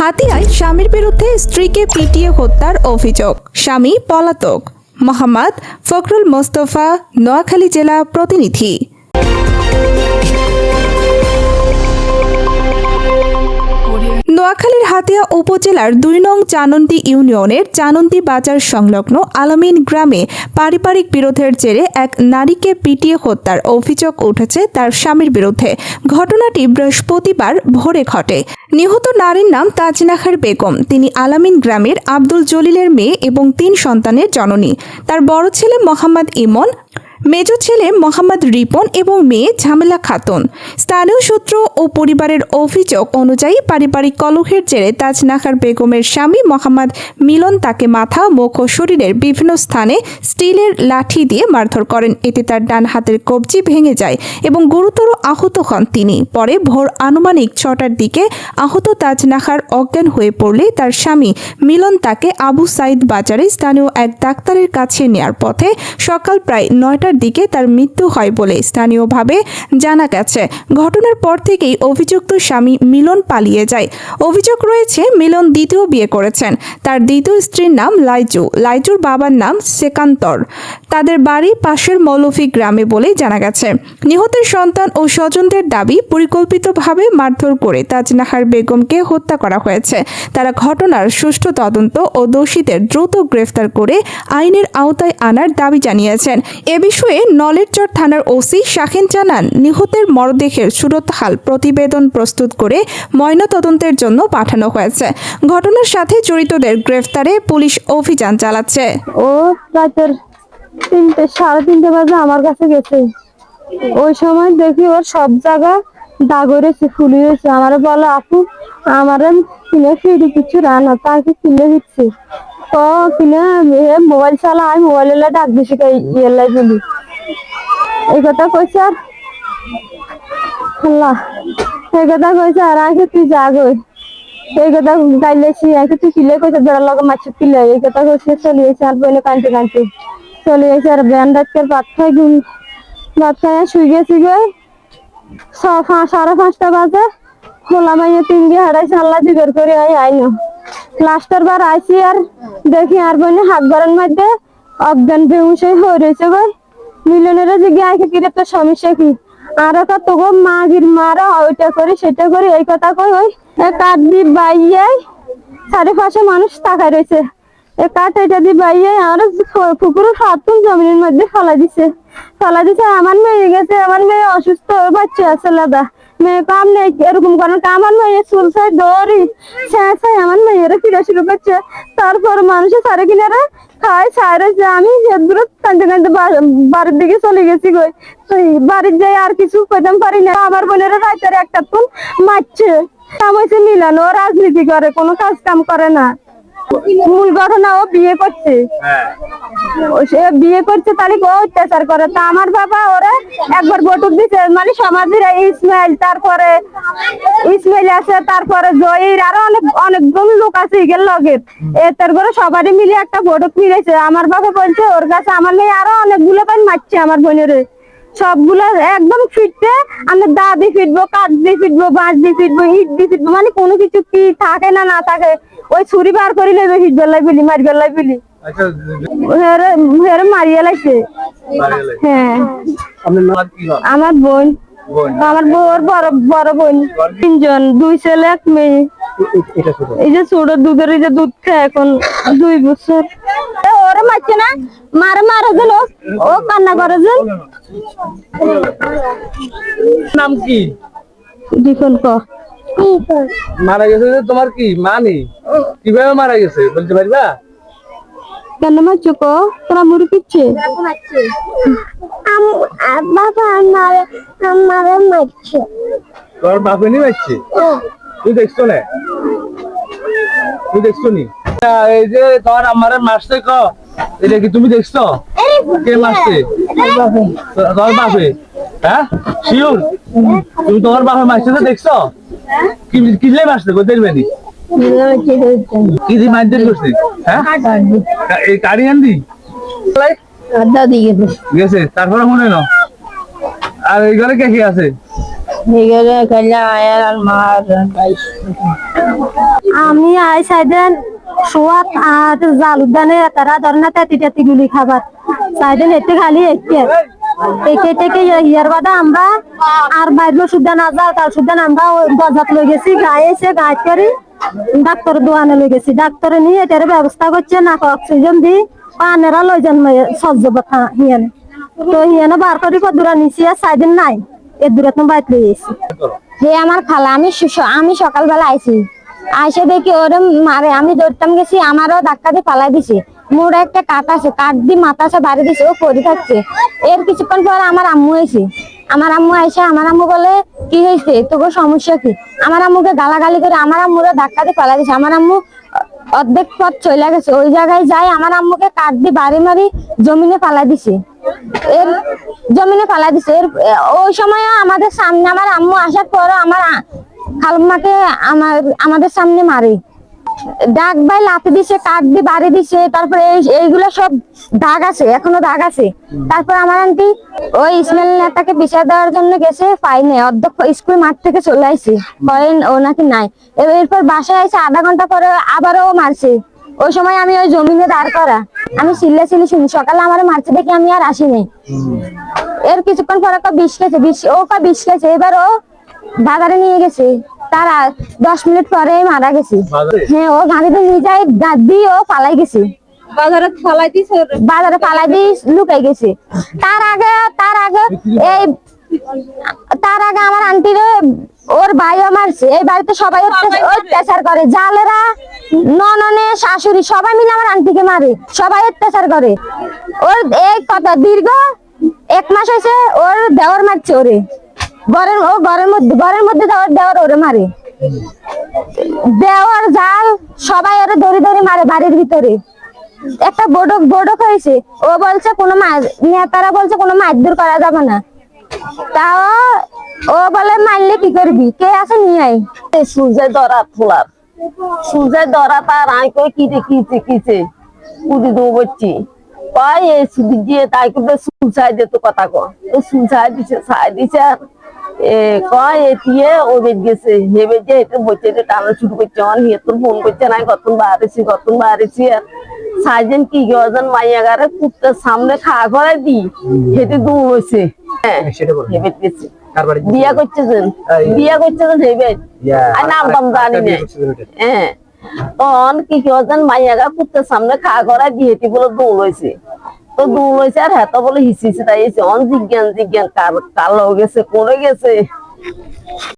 হাতিয়ায় স্বামীর বিরুদ্ধে স্ত্রীকে পিটিয়ে হত্যার অভিযোগ, স্বামী পলাতক। মোহাম্মদ ফখরুল মোস্তফা, নোয়াখালী জেলা প্রতিনিধি। নোয়াখালীর হাতিয়া উপজেলার ২ নং চানন্দি ইউনিয়নের চানন্দি বাজার সংলগ্ন আলামিন গ্রামে পারিবারিক বিরোধের জেরে এক নারীকে পিটিয়ে হত্যার অভিযোগ উঠেছে তার স্বামীর বিরুদ্ধে। ঘটনাটি বৃহস্পতিবার ভোরে ঘটে। নিহত নারীর নাম তাজনাখার বেগম। তিনি আলামিন গ্রামের আব্দুল জলিলের মেয়ে এবং ৩ সন্তানের জননী। তার বড় ছেলে মোহাম্মদ ইমন, মেজ ছেলে মোহাম্মদ রিপন এবং মেয়ে ঝামেলা খাতুন। স্থানীয় সূত্র ও পরিবারের অভিযোগ অনুযায়ী পারিবারিক কলহের জেরে তাজনাখার বেগমের স্বামী মোহাম্মদ মিলন তাকে মাথা, মুখ ও শরীরের বিভিন্ন স্থানে স্টিলের লাঠি দিয়ে মারধর করেন। এতে তার ডান হাতের কবজি ভেঙে যায় এবং গুরুতর আহত হন তিনি। পরে ভোর আনুমানিক ৬টার দিকে আহত তাজনাখার অজ্ঞান হয়ে পড়লে তার স্বামী মিলন তাকে আবু সাইদ বাজারে স্থানীয় এক ডাক্তারের কাছে নেয়ার পথে সকাল প্রায় ৯টার দিকে তার মৃত্যু হয় বলে স্থানীয়ভাবে জানা গেছে। ঘটনার পর থেকেই অভিযুক্ত স্বামী মিলন পালিয়ে যায়। অভিযোগ রয়েছে মিলন দ্বিতীয় বিয়ে করেছেন। তার দ্বিতীয় স্ত্রীর নাম লাইজু। লাইজুর বাবার নাম সেকান্তর। তাদের বাড়ি পাশের মৌলভী গ্রামে বলে জানা গেছে। নিহতের সন্তান ও স্বজনদের দাবি, পরিকল্পিতভাবে মারধর করে তাজনাখার বেগমকে হত্যা করা হয়েছে। তারা ঘটনার সুষ্ঠু তদন্ত ও দোষীদের দ্রুত গ্রেফতার করে আইনের আওতায় আনার দাবি জানিয়েছেন। এ বিষয়ে নলেরচর থানার ওসি শাহিন জানান, নিহতের মরদেহের সুরতহাল প্রতিবেদন প্রস্তুত করে ময়নাতদন্তের জন্য পাঠানো হয়েছে। ঘটনার সাথে জড়িতদের গ্রেফতারে পুলিশ অভিযান চালাচ্ছে। ও রাতের ৩টে, ৩:৩০ বাজে আমার কাছে গেছে। ওই সময় দেখি ওর সব জায়গা দাগ হয়েছে, ফুলি হয়েছে। আমার বলে, আপু আমার কিনে ফিরি কিছু রান্না, তাকে কিনে দিচ্ছি। তো কিনে মোবাইল চালা, আমি মোবাইল ডাক দিছি ইয়েলাই বলি, এই কথা কইছে। আর আল্লাহ এই কথা কইছে, আর আগে তুই যাগই এই কথা গাইলেছি, আগে তুই কিলে কইছে বেড়ার লগে মাছ কিলে, এই কথা কইছে। চলে গেছে আর বইনে কানতে কানতে চলে গেছে। আর ব্যান রাতের ভাত খাই শুই গেছি গই। 5:30 বাজে খোলাম, 3 দিয়ে হারাইছে। আল্লাহ জিগর করে আইনো লাস্টার বার আইসি। আর দেখি আর বইনে হাত বাড়ার মধ্যে অজ্ঞান বেহুশ হয়ে রয়েছে গই। মিলনের জিজ্ঞে আইকে কিরে তোর সমস্যা কি? আর ওটা তোগো মাগির মারা, ওইটা করি সেটা করি এই কথা কই। ওই কাঠ দিয়ে বাইয়াই 5:30 মানুষ তাকায় রয়েছে। এই কাঠ এটা দিয়ে বাইয়াই আর পুকুরের হাতুন জমিনের মধ্যে ফেলা দিছে। আমার মেয়ে গেছে, আমার মেয়ে অসুস্থ, বাচ্চা আছে লাদা। মেয়ে কাম নেই এরকম করেন, আমার মেয়ে চুল চাই দৌড়ি ছাই আমার মেয়েরা ফিরে শুরু করছে। তারপর মানুষের সারে কিনারা খায় সারে, আমি দূর কানতে কানতে বাড়ির দিকে চলে গেছি গই। বাড়ির যাই আর কিছু কইতাম পারি না। আমার বোনেরা রাইতারে একটা তুন মারছে। কাম হয়েছে মিলান, ও রাজনীতি করে, কোনো কাজ কাম করে না। মূল ঘটনা ও বিয়ে করছে, সে বিয়ে করছে তাহলে ও অত্যাচার করে। তা আমার বাবা ওরা একবার বটুক দিছে, মানে সমাজের ইসমাইল, তারপরে ইসমাইল আছে, তারপরে জয়ীর, আরো অনেকজন লোক আছে ইগের লগে। এর করে সবারই মিলে একটা বটুক মিলেছে। আমার বাবা বলছে ওর কাছে আমার মেয়ে আরো অনেকগুলো পান মারছে আমার বোনের। সবগুলো একদম ফিটতে আমরা দা দিয়ে ফিটবো, কাঠ দিয়ে ফিটবো, বাঁশ দিয়ে ফিটবো, ইট দিয়ে ফিটবো, মানে কোনো কিছু কি থাকে না না থাকে। ওই ছুরি বার করি নেবে হিটবেলাই বলি, মারবেলাই বলি, মারিয়ে লাগছে। হ্যাঁ, আমার বোন, আমার বউর বড় বোন, 3 জন, 2 ছেলে 1 মেয়ে। এই যে ছোট দুধের, এই যে দুধ খায় এখন 2 বছর। ওরা মারছে না, মারা গেল, ও কান্না করে যে। নাম কি? দীপন ক মারা গেছে তোমার কি মা নেই? কিভাবে মারা গেছে বলতে পারবা? কেন মারছো ক? তোরা মুড়ি পিচ্ছে বাবা আমারে মারছে। তোর বাপে নি মারছে? তুই দেখছো না? তুই দেখছো নি? এই যে তোর আমারে মারছে ক, এটা কি তুমি দেখছো? কে মারছে? তোর বাপে? হ্যাঁ শিওর? তুমি তোমার বাপে মারছে তো দেখছো? কি লে মারছে কই দেখবে নি? কি দি মারতে করছিস? হ্যাঁ এই কারি আনদি দাদি গেছে, তারপরে মনে না। আর এই ঘরে কে কে আছে? এই ঘরে কাল্লা আয়ার আর মা আর আমি আই সাইডেন সোয়াত আর জাল উদ্যানে তারা ধরনা তেতি গুলি খাবার সাইডেন এতে খালি একে থেকে ইয়ার বাদা আমরা আর বাইরে সুদ্ধা না যাও তার সুদ্ধা আমরা দরজাত লই গেছি গায়ে এসে গায়ে করে ডাক্তার দোয়ানে লই গেছি ডাক্তারে নিয়ে এটার ব্যবস্থা করছে না অক্সিজেন দি পানেরা লই যান সহ্য কথা হিয়ানে তো হিয়ানে বার করি কদুরা নিছি আর সাইডেন নাই এর দূরে তো বাইরে লই গেছি হে আমার খালা আমি সকালবেলা আইছি আইসে দেখি ওরে মারে আমি দৌড়তাম গেছি আমারও ধাক্কা দিয়ে পালাই দিছি মোর একটা কাট আছে কাট দিয়ে মাথাটা বাড়ি দিছে ও পড়ে থাকছে এর কিছুক্ষণ পর আমার আম্মু এসে আমার আম্মু বলে কি হয়েছে তোকে সমস্যা কি আমার আম্মুকে গালাগালি করে আমার আম্মুরে ধাক্কা দিয়ে পালাই দিছে আমার আম্মু অর্ধেক পথ চলে গেছে ওই জায়গায় যাই আমার আম্মুকে কাট দিয়ে বাড়ি মারি জমিনে পালাই দিছে এর ওই সময় আমাদের সামনে আমার আম্মু আসার পর আমার খালাম্মাকে আমাদের সামনে মারে দাগ ভাই লাথি দিছে কাট দিয়ে বাড়ি দিছে তারপরে এইগুলো সব দাগ আছে এখনো দাগ আছে তারপর আমার আন্টি ওই ইসমাইল নেতাকে বিচার দেওয়ার জন্য গেছে পাইনি অর্ধেক স্কুল মাঠ থেকে চলে আসছে কয়েন ও নাকি নাই এরপর বাসায় এসে আধা ঘন্টা পরে আবারও মারছে ওই সময় আমি ওই জমিনে দাঁড় করা আমি চিল্লাচিল্লি শুনি সকালে আমার মারছে দেখি আমি আর আসিনি এর কিছুক্ষণ পরে বিষ খেয়েছে এবার ও বাজারে নিয়ে গেছে তারা 10 মিনিট পরে মারা গেছে হ্যাঁ ও গাড়িতে নিয়ে যায় গাড়ি ও পালাই গেছে বাজারে পালাই দিয়ে লুকাই গেছে তার আগে আমার আন্টিরে ওর ভাইও মারছে এই বাড়িতে সবাই অত্যাচার করে জালেরা নননে শাশুড়ি সবাই মিলে আমার আন্টিকে মারে সবাই অত্যাচার করে ওর এই কত দীর্ঘ 1 মাস হয়েছে ওর দেওয়ার মারছে ওরে ঘরের মধ্যে দেওয়ার ওরে মারে দেওয়ার জাল সবাই ওরে ধরে মারে বাড়ির ভিতরে একটা বোর্ডক হয়েছে ও বলছে কোনো নেতারা বলছে কোনো মারধর করা যাবে না তাও ও বলে মারলে কি করবি কে আছে নিয়ে আয় সূর্যের দরা ফোলার সূর্যের দরা তার আয় কই কিছে উদি দো বচ্চি কয় এই সুদি দিয়ে তাই করে সুসাইড তো কথা কো সুসাইড দিছে কয় এতিয়ে ও বেজ গেছে হেবে যে এটা বচ্চে টানা শুরু করছে অন হে তোর ফোন করছে না কতন বাড়েছি সাইজেন কি গজন মাইয়াগারে কুত্তার সামনে খাওয়া করে দি হেতে দূর হইছে হেবে গেছে বিয়া করছেন হেবে আর নাম দাম জানি না হ্যাঁ তখন কি গজন মাইয়াগা কুত্তার সামনে খাওয়া করে দি হেতে বলে দূর হইছে তো দূর হইছে আর হেতা বলে হিসিছে তাই অন জিজ্ঞান কার কালো গেছে করে গেছে